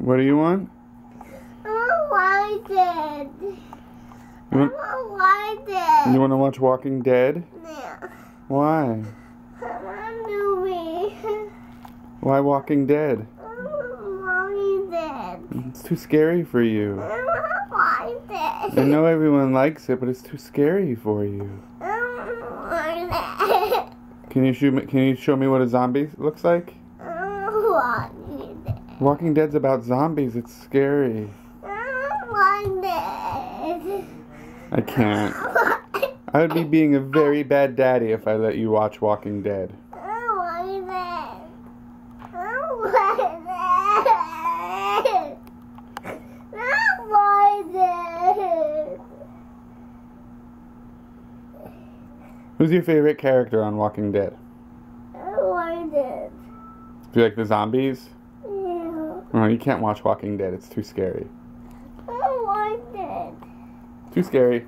What do you want? I You want to watch Walking Dead? Yeah. Why? Movie. Why Walking Dead? Walking Dead. It's too scary for you. Walking Dead. I know everyone likes it, but it's too scary for you. Can you show me what a zombie looks like? Walking Dead. Walking Dead's about zombies. It's scary. Walking Dead. I can't. I would be being a very bad daddy if I let you watch Walking Dead. Walking Dead. Who's your favorite character on Walking Dead? Walking Dead. Do you like the zombies? Yeah. Oh, you can't watch Walking Dead. It's too scary. Walking Dead. Too scary.